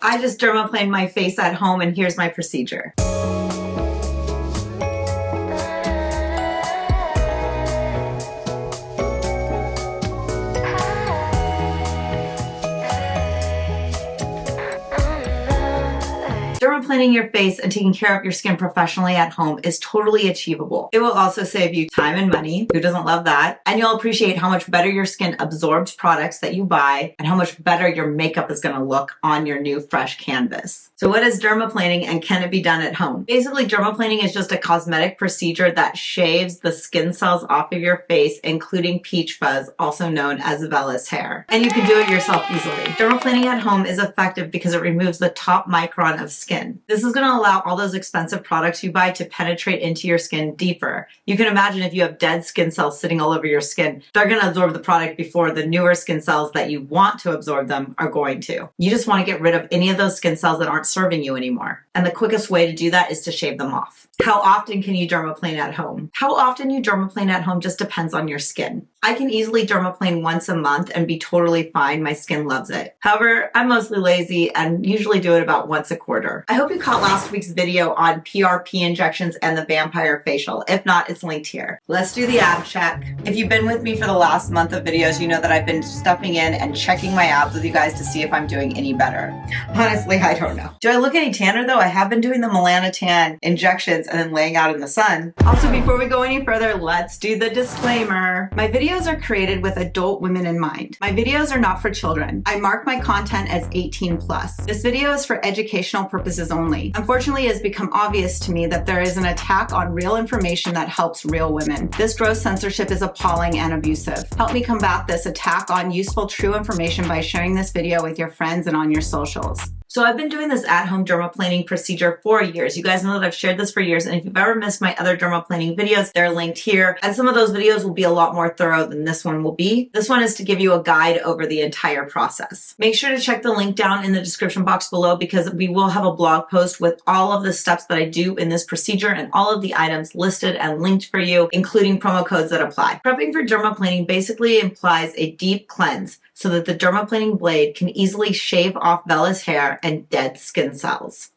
I just dermaplaned my face at home and here's my procedure. Dermaplaning your face and taking care of your skin professionally at home is totally achievable. It will also save you time and money. Who doesn't love that? And you'll appreciate how much better your skin absorbs products that you buy and how much better your makeup is going to look on your new fresh canvas. So what is dermaplaning and can it be done at home? Basically, dermaplaning is just a cosmetic procedure that shaves the skin cells off of your face, including peach fuzz, also known as vellus hair. And you can do it yourself easily. Dermaplaning at home is effective because it removes the top micron of skin. This is going to allow all those expensive products you buy to penetrate into your skin deeper. You can imagine if you have dead skin cells sitting all over your skin, they're going to absorb the product before the newer skin cells that you want to absorb them are going to. You just want to get rid of any of those skin cells that aren't serving you anymore. And the quickest way to do that is to shave them off. How often can you dermaplane at home? How often you dermaplane at home just depends on your skin. I can easily dermaplane once a month and be totally fine. My skin loves it. However, I'm mostly lazy and usually do it about once a quarter. I hope you caught last week's video on PRP injections and the vampire facial. If not, it's linked here. Let's do the ab check. If you've been with me for the last month of videos, you know that I've been stepping in and checking my abs with you guys to see if I'm doing any better. Honestly, I don't know. Do I look any tanner though? I have been doing the melanotan injections and then laying out in the sun. Also, before we go any further, let's do the disclaimer. My videos are created with adult women in mind. My videos are not for children. I mark my content as 18+. This video is for educational purposes only. Unfortunately, it has become obvious to me that there is an attack on real information that helps real women. This gross censorship is appalling and abusive. Help me combat this attack on useful, true information by sharing this video with your friends and on your socials. So I've been doing this at-home dermaplaning procedure for years. You guys know that I've shared this for years, and if you've ever missed my other dermaplaning videos, they're linked here. And some of those videos will be a lot more thorough than this one will be. This one is to give you a guide over the entire process. Make sure to check the link down in the description box below because we will have a blog post with all of the steps that I do in this procedure and all of the items listed and linked for you, including promo codes that apply. Prepping for dermaplaning basically implies a deep cleanse so that the dermaplaning blade can easily shave off vellus hair and dead skin cells.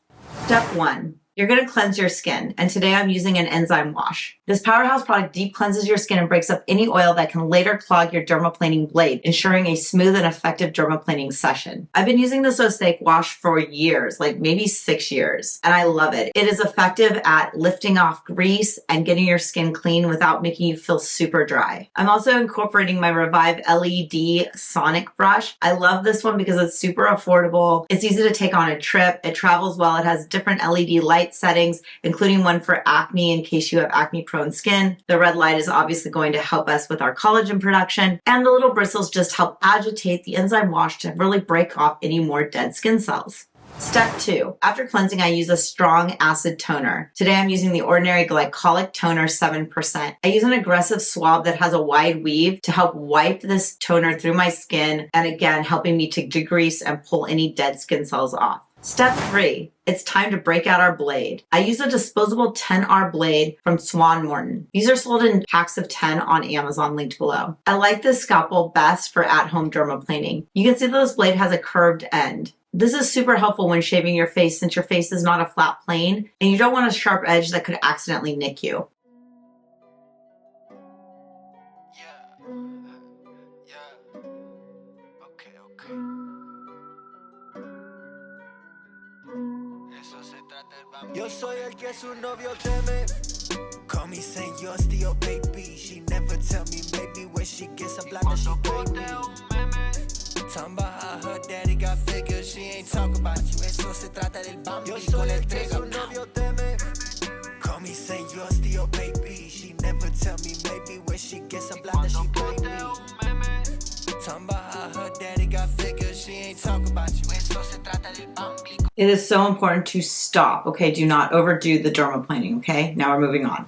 Step 1. You're going to cleanse your skin, and today I'm using an enzyme wash. This powerhouse product deep cleanses your skin and breaks up any oil that can later clog your dermaplaning blade, ensuring a smooth and effective dermaplaning session. I've been using this Osake wash for years, like maybe 6 years, and I love it. It is effective at lifting off grease and getting your skin clean without making you feel super dry. I'm also incorporating my Revive LED Sonic brush. I love this one because it's super affordable. It's easy to take on a trip. It travels well. It has different LED light settings, including one for acne in case you have acne-prone skin. The red light is obviously going to help us with our collagen production, and the little bristles just help agitate the enzyme wash to really break off any more dead skin cells. Step 2. After cleansing, I use a strong acid toner. Today I'm using the Ordinary Glycolic Toner 7%. I use an aggressive swab that has a wide weave to help wipe this toner through my skin, and again, helping me to degrease and pull any dead skin cells off. Step 3. It's time to break out our blade. I use a disposable 10R blade from Swan Morton. These are sold in packs of 10 on Amazon, linked below. I like this scalpel best for at-home dermaplaning. You can see that this blade has a curved end. This is super helpful when shaving your face since your face is not a flat plane and you don't want a sharp edge that could accidentally nick you. Yo soy el que su novio teme. Call me señor, still baby. She never tell me maybe when she gets a block that she pay me. Talking about how her daddy got figures, she ain't talk about you. Eso se trata del bambi con el que su novio teme. Call me señor, still baby. She never tell me maybe when she gets a block that she pay me. Talking about how her daddy got figures, she ain't talk about you. Eso se trata del bambi. It is so important to stop, okay? Do not overdo the dermaplaning, okay? Now we're moving on.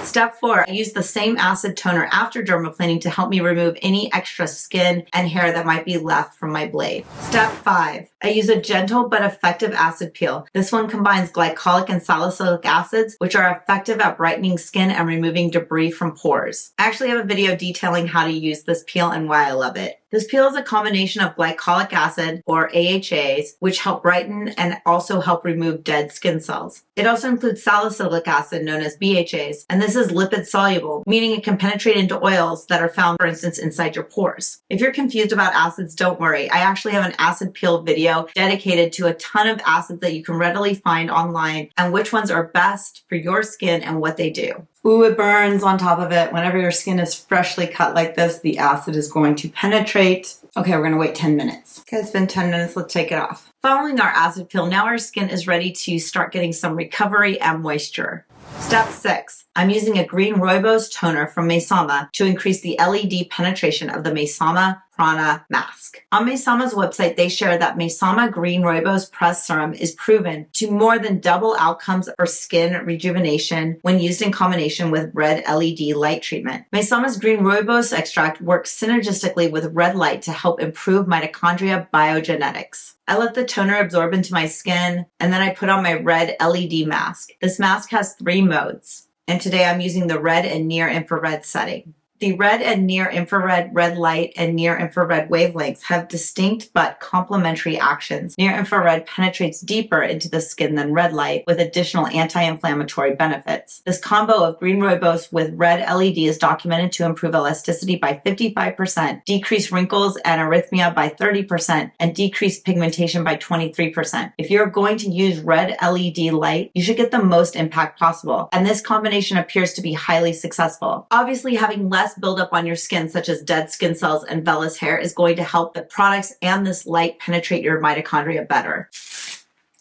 Step 4, I use the same acid toner after dermaplaning to help me remove any extra skin and hair that might be left from my blade. Step 5, I use a gentle but effective acid peel. This one combines glycolic and salicylic acids, which are effective at brightening skin and removing debris from pores. I actually have a video detailing how to use this peel and why I love it. This peel is a combination of glycolic acid, or AHAs, which help brighten and also help remove dead skin cells. It also includes salicylic acid, known as BHAs, and this is lipid soluble, meaning it can penetrate into oils that are found, for instance, inside your pores. If you're confused about acids, don't worry. I actually have an acid peel video dedicated to a ton of acids that you can readily find online and which ones are best for your skin and what they do. Ooh, it burns on top of it. Whenever your skin is freshly cut like this, the acid is going to penetrate. Okay, we're gonna wait 10 minutes. Okay, it's been 10 minutes, let's take it off. Following our acid peel, now our skin is ready to start getting some recovery and moisture. Step 6. I'm using a green rooibos toner from Mesama to increase the LED penetration of the Mesama Prana mask. On Mesama's website, they share that Mesama Green Rooibos Press Serum is proven to more than double outcomes for skin rejuvenation when used in combination with red LED light treatment. Mesama's Green Rooibos extract works synergistically with red light to help improve mitochondria biogenetics. I let the toner absorb into my skin, and then I put on my red LED mask. This mask has 3 modes, and today I'm using the red and near infrared setting. The red and near infrared, red light, and near infrared wavelengths have distinct but complementary actions. Near infrared penetrates deeper into the skin than red light with additional anti-inflammatory benefits. This combo of green rooibos with red LED is documented to improve elasticity by 55%, decrease wrinkles and erythema by 30%, and decrease pigmentation by 23%. If you're going to use red LED light, you should get the most impact possible, and this combination appears to be highly successful. Obviously, having less buildup on your skin, such as dead skin cells and vellus hair, is going to help the products and this light penetrate your mitochondria better.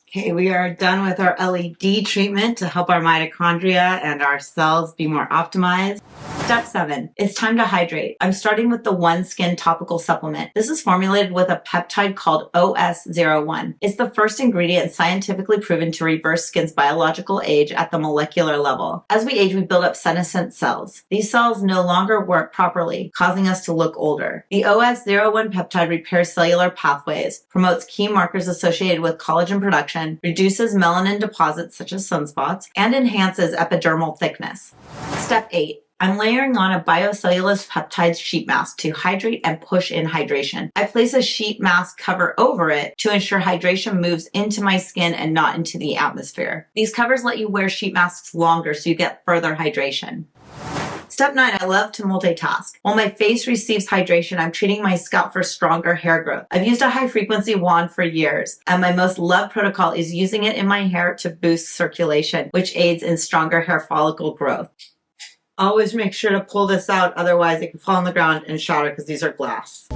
Okay, we are done with our LED treatment to help our mitochondria and our cells be more optimized. Step 7, it's time to hydrate. I'm starting with the One Skin topical supplement. This is formulated with a peptide called OS01. It's the first ingredient scientifically proven to reverse skin's biological age at the molecular level. As we age, we build up senescent cells. These cells no longer work properly, causing us to look older. The OS01 peptide repairs cellular pathways, promotes key markers associated with collagen production, reduces melanin deposits such as sunspots, and enhances epidermal thickness. Step 8. I'm layering on a biocellulose peptides sheet mask to hydrate and push in hydration. I place a sheet mask cover over it to ensure hydration moves into my skin and not into the atmosphere. These covers let you wear sheet masks longer so you get further hydration. Step 9, I love to multitask. While my face receives hydration, I'm treating my scalp for stronger hair growth. I've used a high frequency wand for years, and my most loved protocol is using it in my hair to boost circulation, which aids in stronger hair follicle growth. Always make sure to pull this out, otherwise it can fall on the ground and shatter because these are glass.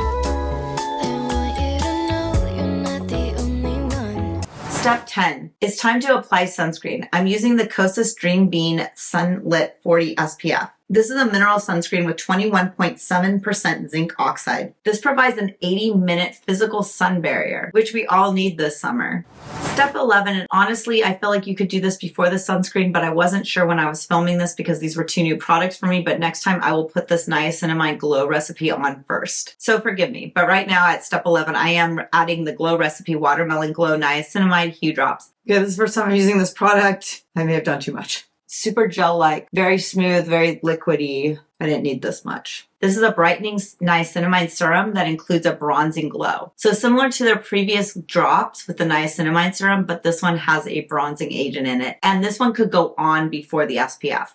Step 10, it's time to apply sunscreen. I'm using the Kosas Dream Bean Sunlit 40 SPF. This is a mineral sunscreen with 21.7% zinc oxide. This provides an 80-minute physical sun barrier, which we all need this summer. Step 11, and honestly, I feel like you could do this before the sunscreen, but I wasn't sure when I was filming this because these were 2 new products for me, but next time I will put this niacinamide glow recipe on first. So forgive me, but right now at step 11, I am adding the glow recipe watermelon glow niacinamide hue drops. Yeah, this is the first time I'm using this product. I may have done too much. Super gel-like, very smooth, very liquidy. I didn't need this much. This is a brightening niacinamide serum that includes a bronzing glow. So similar to their previous drops with the niacinamide serum, but this one has a bronzing agent in it. And this one could go on before the SPF.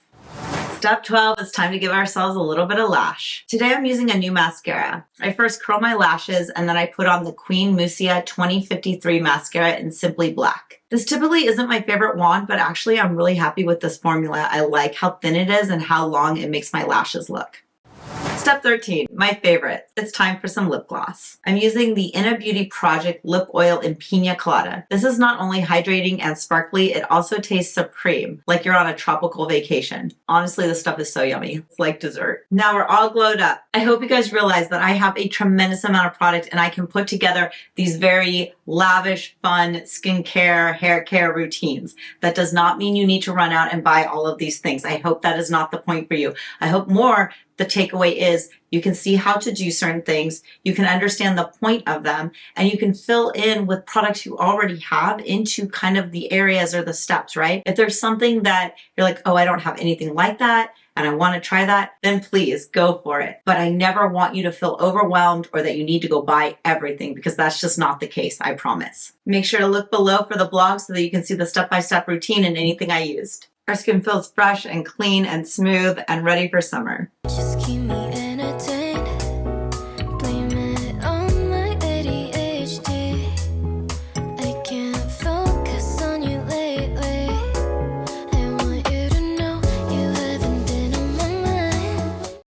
Step 12, it's time to give ourselves a little bit of lash. Today I'm using a new mascara. I first curl my lashes and then I put on the Queen Musia 2053 mascara in Simply Black. This typically isn't my favorite wand, but actually I'm really happy with this formula. I like how thin it is and how long it makes my lashes look. Step 13, my favorite. It's time for some lip gloss. I'm using the Inna Beauty Project Lip Oil in Pina Colada. This is not only hydrating and sparkly, it also tastes supreme, like you're on a tropical vacation. Honestly, this stuff is so yummy. It's like dessert. Now we're all glowed up. I hope you guys realize that I have a tremendous amount of product and I can put together these very lavish, fun skincare, hair care routines. That does not mean you need to run out and buy all of these things. I hope that is not the point for you. I hope more the takeaway is you can see how to do certain things, you can understand the point of them, and you can fill in with products you already have into kind of the areas or the steps, right? If there's something that you're like, oh, I don't have anything like that, and I want to try that, then please go for it. But I never want you to feel overwhelmed or that you need to go buy everything, because that's just not the case, I promise. Make sure to look below for the blog so that you can see the step-by-step routine and anything I used. Our skin feels fresh and clean and smooth and ready for summer. Just keep me